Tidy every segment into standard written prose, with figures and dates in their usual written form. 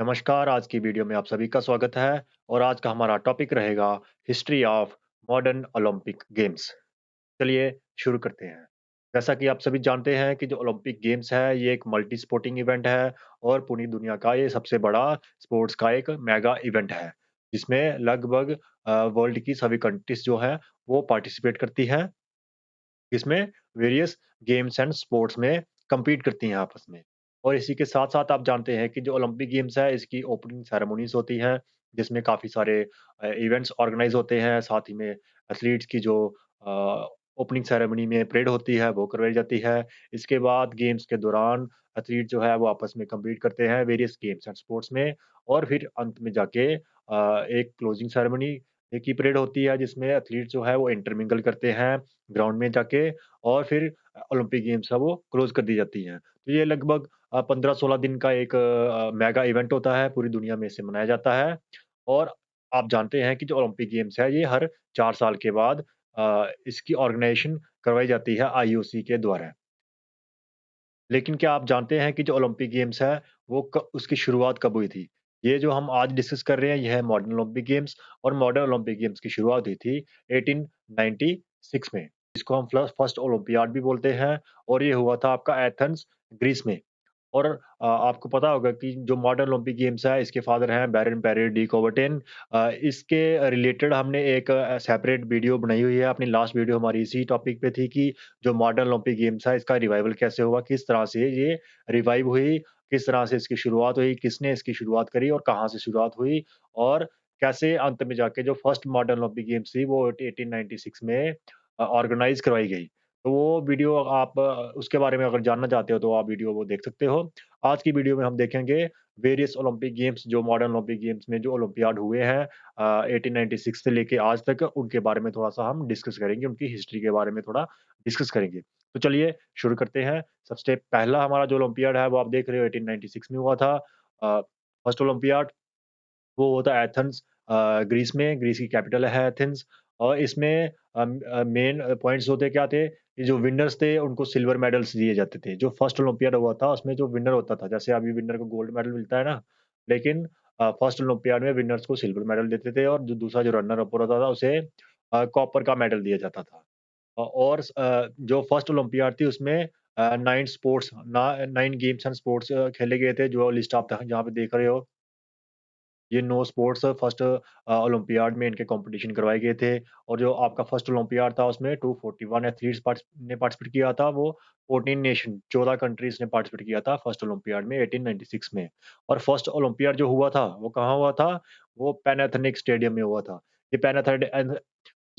नमस्कार, आज की वीडियो में आप सभी का स्वागत है और आज का हमारा टॉपिक रहेगा history of modern Olympic games. चलिए शुरू करते हैं। जैसा कि आप सभी जानते हैं कि जो ओलंपिक गेम्स है ये एक मल्टी स्पोर्टिंग इवेंट है और पूरी दुनिया का ये सबसे बड़ा स्पोर्ट्स का एक मेगा इवेंट है, जिसमें लगभग वर्ल्ड की सभी कंट्रीज जो है वो पार्टिसिपेट करती हैं। इसमें वेरियस गेम्स एंड स्पोर्ट्स में compete करती हैं आपस में। और इसी के साथ-साथ आप जानते हैं कि जो ओलंपिक गेम्स है इसकी ओपनिंग सेरेमनीज़ होती हैं, जिसमें काफ़ी सारे इवेंट्स ऑर्गेनाइज़ होते हैं, साथ ही में एथलीट्स की जो ओपनिंग सेरेमनी में परेड होती है वो करवाई जाती है। इसके बाद गेम्स के दौरान एथलीट जो है वो आपस में compete करते हैं वेरियस गेम्स एंड स्पोर्ट्स में और फिर अंत में जाके एक क्लोजिंग सेरेमनी की परेड होती है जिसमें एथलीट जो है वो इंटरमिंगल करते हैं ग्राउंड में जाके और फिर ओलंपिक गेम्स है वो क्लोज़ कर दी जाती हैं। तो ये लगभग 15-16 दिन का एक मेगा इवेंट होता है, पूरी दुनिया में इसे मनाया जाता है। और आप जानते हैं कि जो ओलंपिक गेम्स है ये हर 4 साल के बाद इसकी ऑर्गेनाइज़ेशन करवाई जाती है आईओसी के द्वारा। लेकिन क्या आप जानते हैं कि जो ओलंपिक गेम्स है वो क उसकी शुरुआत कब हुई थी? ये जो हम आज डिस्कस कर रहे हैं ये है मॉडर्न ओलंपिक गेम्स और मॉडर्न ओलंपिक गेम्स की शुरुआत हुई थी 1896 में। इसको हम फर्स्ट ओलंपियाड भी बोलते हैं और ये हुआ था आपका एथेंस, ग्रीस में। और आपको पता होगा कि जो मॉडर्न ओलंपिक गेम्स है इसके फादर हैं बैरन पेरे डी कॉवर्टन। इसके रिलेटेड हमने एक सेपरेट वीडियो बनाई हुई है। अपनी लास्ट वीडियो हमारी इसी टॉपिक पे थी कि जो मॉडर्न ओलंपिक गेम्स है इसका रिवाइवल कैसे हुआ, किस तरह से ये रिवाइव हुई, किस तरह से इसकी शुरुआत हुई, किसने इसकी शुरुआत करी और कहाँ से शुरुआत हुई और कैसे अंत में जाके जो फर्स्ट मॉडर्न ओलंपिक गेम्स थी वो 1896 में ऑर्गेनाइज़ करवाई गई। तो वो वीडियो आप उसके बारे में अगर जानना चाहते हो तो आप वीडियो वो देख सकते हो। आज की वीडियो में हम देखेंगे वेरियस ओलंपिक गेम्स जो मॉडर्न ओलंपिक गेम्स में जो ओलंपियाड हुए हैं 1896 से लेके आज तक उनके बारे में थोड़ा-सा हम डिस्कस करेंगे, उनकी हिस्ट्री के बारे में थोड़ा डिस्कस करेंगे। तो चलिए शुरू करते हैं। सबसे पहला हमारा जो ओलंपियाड है वो आप देख रहे हो 1896 में हुआ था। फर्स्ट ओलंपियाड वो होता है एथेंस ग्रीस में, ग्रीस की कैपिटल है एथेंस और इसमें मेन पॉइंट्स होते क्या थे, कि जो विनर्स थे उनको सिल्वर मेडल्स दिए जाते थे। जो फर्स्ट ओलंपियाड हुआ था उसमें जो विनर होता था, जैसे अभी विनर को गोल्ड मेडल मिलता है ना, लेकिन फर्स्ट ओलंपियाड में विनर्स को सिल्वर मेडल देते थे और जो दूसरा जो रनर अप होता था उसे कॉपर का मेडल दिया जाता था। और जो फर्स्ट ओलंपियाड थी उसमें 9 गेम्स एंड स्पोर्ट्स खेले गए थे, जो लिस्ट आप जहाँ पे देख रहे हो। ये 9 स्पोर्ट्स फर्स्ट ओलंपियाड में इनके कॉम्पिटिशन करवाए गए थे और जो आपका फर्स्ट ओलंपियाड था उसमें 241 एथलीट्स ने पार्टिसिपेट किया था। वो 14 नेशन 14 कंट्रीज़ ने पार्टिसिपेट किया था फर्स्ट ओलंपियाड में 1896 में। और फर्स्ट ओलंपियाड जो हुआ था वो कहाँ हुआ था? वो पैनाथोनिक स्टेडियम में हुआ था। ये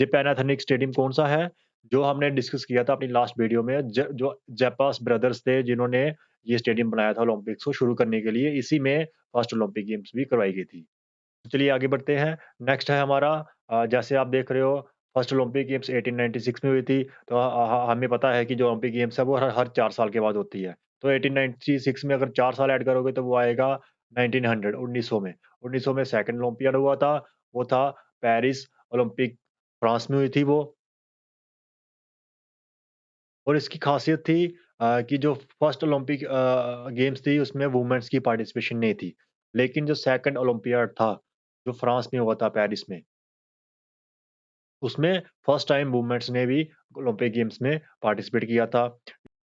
पैनाथोनिक स्टेडियम कौन-सा है? जो हमने डिस्कस किया था अपनी लास्ट वीडियो में, जो ज़ेपास ब्रदर्स थे जिन्होंने ये स्टेडियम बनाया था ओलंपिक्स को शुरू करने के लिए, इसी में फर्स्ट ओलंपिक गेम्स भी करवाई गई थी। तो चलिए आगे बढ़ते हैं। नेक्स्ट है हमारा जैसे आप देख रहे हो फर्स्ट ओलंपिक गेम्स 1896 में हुई थी, तो हमें पता है कि जो ओलंपिक गेम्स है वो हर हर 4 साल के बाद होती है। तो 1896 में अगर 4 साल ऐड करोगे तो वो आएगा 1900 1900 में। 1900 में सेकंड ओलंपियाड हुआ था, वो था पेरिस ओलंपिक, फ्रांस में हुई थी वो। और इसकी ख़ासियत थी कि जो फर्स्ट ओलंपिक गेम्स थी उसमें वुमेन्स की पार्टिसिपेशन नहीं थी। लेकिन जो सेकंड ओलंपियाड था, जो फ्रांस में हुआ था पेरिस में, उसमें फर्स्ट टाइम वुमेन्स ने भी ओलंपिक गेम्स में पार्टिसिपेट किया था।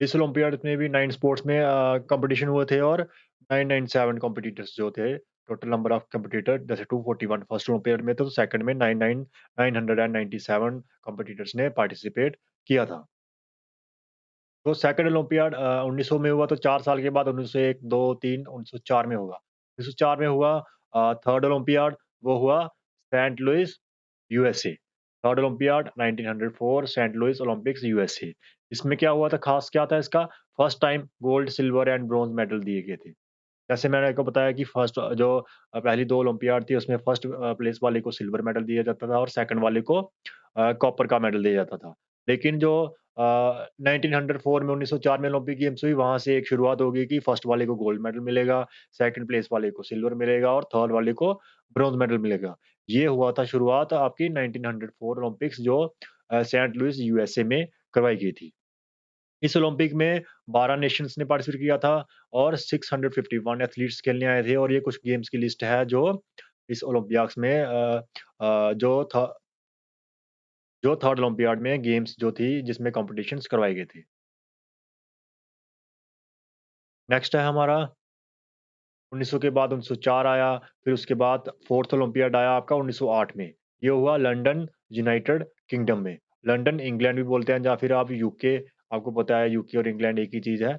इस ओलंपियाड में भी 9 स्पोर्ट्स में कॉम्पिटिशन हुए थे और 997 कॉम्पिटिटर्स जो थे, टोटल नंबर ऑफ कॉम्पिटिटर जैसे 241 फर्स्ट ओलंपियाड में थे, तो सेकंड में 997 कॉम्पिटिटर्स ने पार्टिसिपेट किया था। तो सेकंड ओलंपियाड 1900 में हुआ तो 4 साल के बाद 1901, 2, 3, 1904 में होगा। 1904 में हुआ थर्ड ओलंपियाड, वो हुआ Saint Louis, USA. Third Olympiad 1904 Saint Louis Olympics, USA. इसमें क्या हुआ था, खास क्या था इसका? First time gold, silver and bronze medal दिए गए थे। जैसे मैंने आपको बताया कि फर्स्ट जो पहली 2 ओलंपियाड थी उसमें फर्स्ट प्लेस वाले को सिल्वर मेडल दिया जाता था और सेकंड वाले को कॉपर का मेडल दिया जाता था। लेकिन जो 1904 में 1904 में ओलंपिक गेम्स हुई, वहाँ से एक शुरुआत हो गई कि फर्स्ट वाले को गोल्ड मेडल मिलेगा, सेकंड प्लेस वाले को सिल्वर मिलेगा और थर्ड वाले को ब्रोंज मेडल मिलेगा। ये हुआ था शुरुआत आपकी 1904 ओलंपिक्स जो सेंट लुइस यूएसए में करवाई गई थी। इस ओलंपिक में 12 नेशंस ने पार्टिसिपेट किया था और 651 एथलीट्स खेलने आए थे और ये कुछ गेम्स की लिस्ट है जो इस ओलंपियाड्स में जो थर्ड ओलंपियाड में गेम्स जो थी जिसमें कॉम्पिटिशन्स करवाई गई थी। नेक्स्ट है हमारा 1900 के बाद 1904 आया, फिर उसके बाद फोर्थ ओलंपियाड आया आपका 1908 में। ये हुआ लंदन, यूनाइटेड किंगडम में। लंदन इंग्लैंड भी बोलते हैं या फिर आप यूके, आपको पता है यूके और इंग्लैंड एक ही चीज़ है।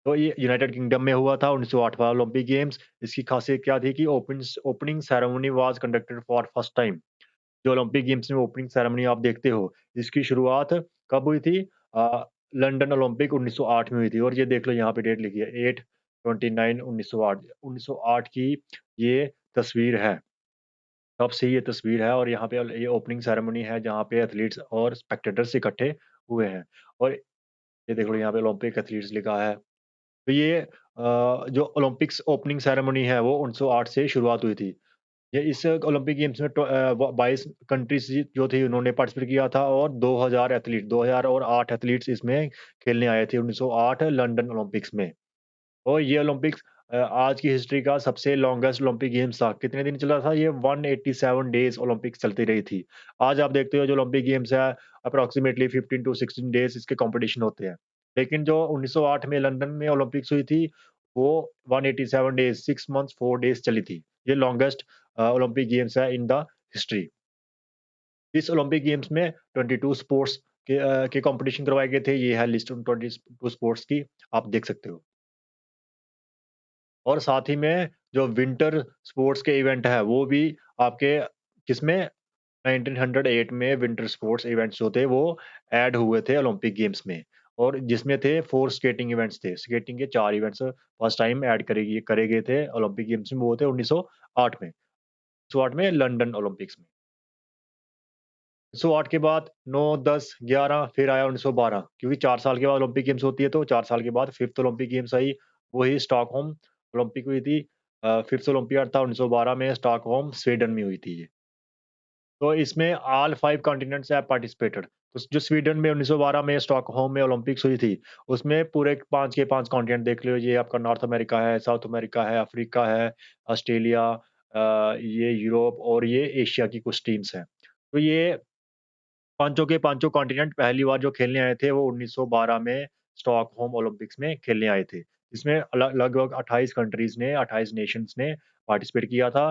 तो ये यूनाइटेड किंगडम में हुआ था 1908 वाला ओलंपिक गेम्स। इसकी खासियत क्या थी कि opening ceremony was conducted for first time. जो ओलंपिक गेम्स में ओपनिंग सेरेमनी आप देखते हो, इसकी शुरुआत कब हुई थी? लंदन ओलंपिक 1908 में हुई थी और ये देख लो यहाँ पे डेट लिखी है 8/29 1908 1908 की ये तस्वीर है। तब से ये तस्वीर है और यहाँ पे ये ओपनिंग सेरेमनी है जहाँ पे एथलीट्स और स्पेक्टेटर्स इकट्ठे हुए हैं और ये देख लो यहाँ पे ओलंपिक एथलीट्स लिखा है। तो ये जो ओलंपिक्स ओपनिंग सेरेमनी है वो 1908 से शुरुआत हुई थी। ये इस ओलंपिक गेम्स में 22 कंट्रीज़ जो थी उन्होंने पार्टिसिपेट किया था और 2000 और 8 एथलीट्स इसमें खेलने आए थे 1908 लंदन ओलंपिक्स में। और ये ओलंपिक्स आज की हिस्ट्री का सबसे लॉन्गेस्ट ओलंपिक गेम्स था। कितने दिन चला था ये? 187 डेज़ ओलंपिक्स चलती रही थी। आज आप देखते हो जो ओलंपिक गेम्स है अप्रॉक्सिमेटली 15 टू 16 डेज़ इसके कॉम्पिटिशन होते हैं। लेकिन जो 1908 में लंदन में ओलंपिक्स हुई थी, वो 187 डेज़ 6 मंथ्स 4 डेज़ चली थी। ये लॉन्गेस्ट ओलंपिक गेम्स है इन द हिस्ट्री। इस ओलंपिक गेम्स में 22 स्पोर्ट्स के कॉम्पिटिशन करवाए गए थे। ये है लिस्ट उन 22 स्पोर्ट्स की, आप देख सकते हो। और साथ ही में जो विंटर स्पोर्ट्स के इवेंट है, वो भी आपके किसमें 1908 में विंटर स्पोर्ट्स इवेंट्स जो थे, वो ऐड हुए थे ओलंपिक गेम्स में और जिसमें थे 4 स्केटिंग इवेंट्स थे। स्केटिंग के 4 इवेंट्स फर्स्ट टाइम ऐड करे गए थे ओलंपिक गेम्स में, वो थे 1908 में। 1908 में लंदन ओलंपिक्स में। 1908 के बाद 9, 10, 11 फिर आया 1912 क्योंकि 4 साल के बाद ओलंपिक गेम्स होती है, तो 4 साल के बाद 5th ओलंपिक गेम्स आई, वही स्टॉकहोम ओलंपिक हुई थी। 5th ओलंपियाड था 1912 में स्टॉकहोम स्वीडन में हुई थी ये। तो इसमें ऑल 5 कॉन्टिनेंट्स हैव पार्टिसिपेटेड। तो जो स्वीडन में 1912 में स्टॉकहोम में ओलंपिक्स हुई थी, उसमें पूरे 5 के 5 कॉन्टिनेंट देख लो, ये आपका नॉर्थ अमेरिका है, साउथ अमेरिका है, अफ्रीका है, ऑस्ट्रेलिया, ये यूरोप और ये एशिया की कुछ टीम्स हैं। तो ये पाँचों के पाँचों कॉन्टिनेंट पहली बार जो खेलने आए थे वो 1912 में स्टॉकहोम ओलंपिक्स में खेलने आए थे। इसमें लगभग 28 कंट्रीज़ ने 28 नेशंस ने पार्टिसिपेट किया था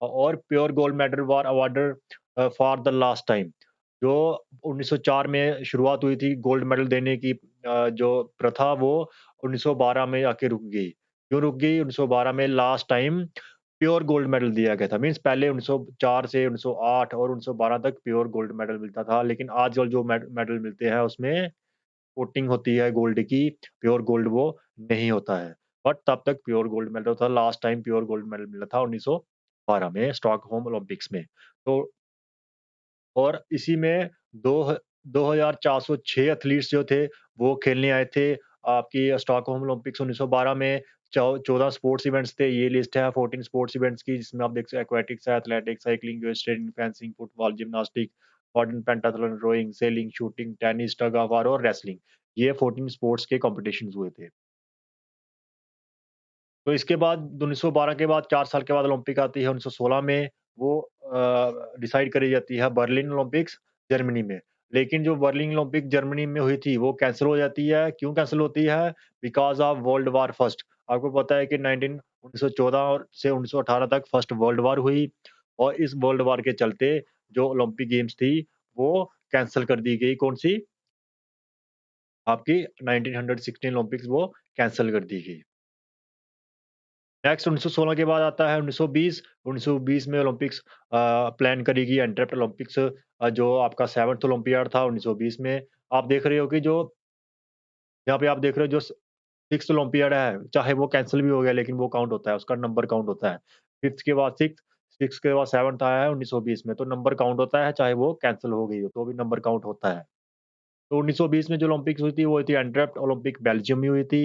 और pure gold medal were awarded for the last time. जो 1904 में शुरुआत हुई थी गोल्ड मेडल देने की जो प्रथा वो 1912 में आके रुक गई। क्यों रुक गई? 1912 में last time pure gold medal दिया गया था। मीन्स पहले 1904 से 1908 और 1912 तक प्योर गोल्ड मेडल मिलता था। लेकिन आजकल जो मेडल मिलते हैं उसमें कोटिंग होती है गोल्ड की, प्योर गोल्ड वो नहीं होता है। बट तब तक प्योर गोल्ड मेडल था। Last time pure gold medal मिला था 1912 में स्टॉकहोम ओलंपिक्स में। तो और इसी में दो ह 2406 एथलीट्स जो थे, वो खेलने आए थे। आपकी स्टॉकहोम ओलंपिक्स 1912 में 14 स्पोर्ट्स इवेंट्स थे। ये लिस्ट है 14 स्पोर्ट्स इवेंट्स की, जिसमें आप देख सकते हैं एक्वेटिक्स है, athletics, cycling, weightlifting, fencing, football, gymnastic, modern pentathlon, rowing, sailing, shooting, tennis, tug of war और रेसलिंग। ये 14 स्पोर्ट्स के कॉम्पिटिशन्स हुए थे। तो इसके बाद 1912 के बाद 4 साल के बाद ओलंपिक आती है 1916 में, वो डिसाइड करी जाती है बर्लिन ओलंपिक्स जर्मनी में। लेकिन जो बर्लिन ओलंपिक जर्मनी में हुई थी, वो कैंसल हो जाती है। क्यों कैंसल होती है? Because of world war first. आपको पता है कि 1914 और से 1918 तक फर्स्ट वर्ल्ड वॉर हुई और इस वर्ल्ड वॉर के चलते जो ओलंपिक गेम्स थी, वो कैंसल कर दी गई। कौन-सी? आपकी 1916 ओलंपिक्स वो कैंसल कर दी गई। नेक्स्ट 1916 के बाद आता है 1920। 1920 में ओलंपिक्स प्लान करी गई एंट्रप्ट ओलंपिक्स जो आपका 7th ओलंपियाड था 1920 में। आप देख रहे हो कि जो यहाँ पे आप देख रहे हो जो 6th ओलंपियाड है, चाहे वो कैंसल भी हो गया लेकिन वो काउंट होता है, उसका नंबर काउंट होता है। 5th के बाद 6th, 6th के बाद 7th आया है 1920 में, तो नंबर काउंट होता है, चाहे वो कैंसल हो गई हो, तो भी नंबर काउंट होता है। तो 1920 में जो ओलंपिक्स हुई थी, वो हुई थी एंट्रप्ट ओलंपिक बेल्जियम में हुई थी।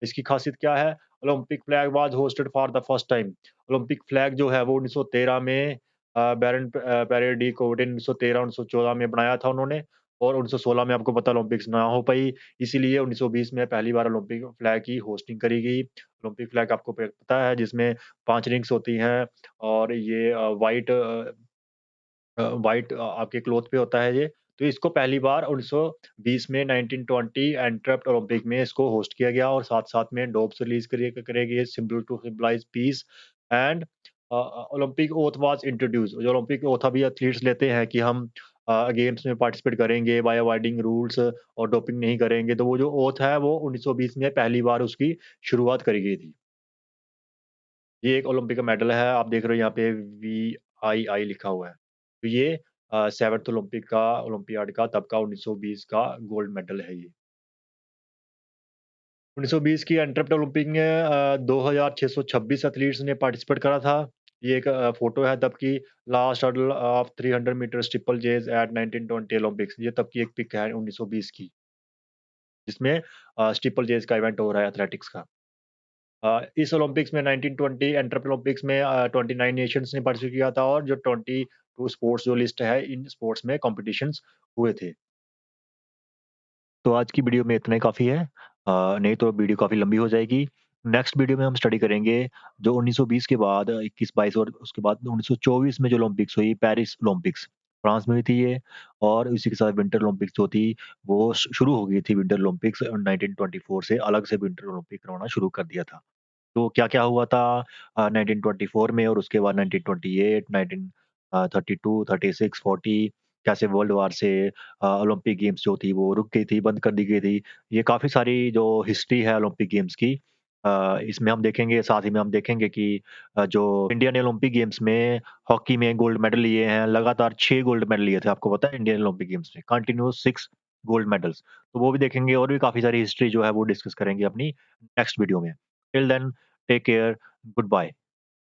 इसकी खासियत क्या है? Olympic flag was hosted for the first time. Olympic flag जो है वो 1913 में बैरन पैरे डी कोवर्डे ने 1913-1914 में बनाया था उन्होंने और 1916 में आपको पता ओलंपिक्स ना हो पाई, इसीलिए 1920 में पहली बार ओलंपिक फ्लैग की होस्टिंग करी गई। ओलंपिक फ्लैग आपको प पता है जिसमें 5 रिंग्स होती हैं और ये व्हाइट आपके क्लॉथ पे होता है ये। तो इसको पहली बार 1920 में 1920 एंट्रप्ट ओलंपिक में इसको होस्ट किया गया और साथ-साथ में डोप्स रिलीज़ करे गए symbol to symbolise peace and Olympic oath was introduced. जो ओलंपिक ओथ अभी एथलीट्स लेते हैं कि हम गेम्स में पार्टिसिपेट करेंगे बाय अवॉइडिंग रूल्स और डोपिंग नहीं करेंगे। तो वो जो ओथ है वो 1920 में पहली बार उसकी शुरुआत करी गई थी। ये एक ओलंपिक का मेडल है, आप देख रहे हो यहाँ पे VII लिखा हुआ है। तो ये 7th ओलंपिक का ओलंपियाड का तब का 1920 का गोल्ड मेडल है ये। 1920 की एंट्रप्ट ओलंपिक में 2626 एथलीट्स ने पार्टिसिपेट करा था। ये एक फ़ोटो है तब की last hurdle of 300 metre steeplechase at 1920 Olympics ये तब की एक पिक है 1920 की, जिसमें स्टीपल चेज़ का इवेंट हो रहा है एथलेटिक्स का। इस ओलंपिक्स में 1920 एंट्रप ओलंपिक्स में 29 नेशंस ने पार्टिसिपेट किया था और जो 22 स्पोर्ट्स जो लिस्ट है, इन स्पोर्ट्स में कॉम्पिटिशन्स हुए थे। तो आज की वीडियो में इतना ही काफ़ी है। नहीं तो वीडियो काफ़ी लंबी हो जाएगी। नेक्स्ट वीडियो में हम स्टडी करेंगे जो 1920 के बाद 21-22 और उसके बाद 1924 में जो ओलंपिक्स हुई, पेरिस ओलंपिक्स, फ्रांस में हुई थी ये और इसी के साथ विंटर ओलंपिक्स जो थी, वो शुरू हो गई थी विंटर ओलंपिक्स 1924 से अलग से विंटर ओलंपिक करवाना शुरू कर दिया था। तो क्या-क्या हुआ था 1924 में और उसके बाद 1928, 32, 36, 40 कैसे वर्ल्ड वार से ओलंपिक गेम्स जो थी वो रुक गई थी, बंद कर दी गई थी। ये काफ़ी सारी जो हिस्ट्री है ओलंपिक गेम्स की इसमें हम देखेंगे साथ ही में हम देखेंगे कि जो इंडिया ने ओलंपिक गेम्स में हॉकी में गोल्ड मेडल लिए हैं, लगातार 6 गोल्ड मेडल लिए थे, आपको पता है इंडियन ओलंपिक गेम्स में, कंटीन्यूअस 6 गोल्ड मेडल्स। तो वो भी देखेंगे और भी काफ़ी सारी हिस्ट्री जो है वो डिस्कस करेंगे अपनी नेक्स्ट वीडियो में। Till then take care, good bye.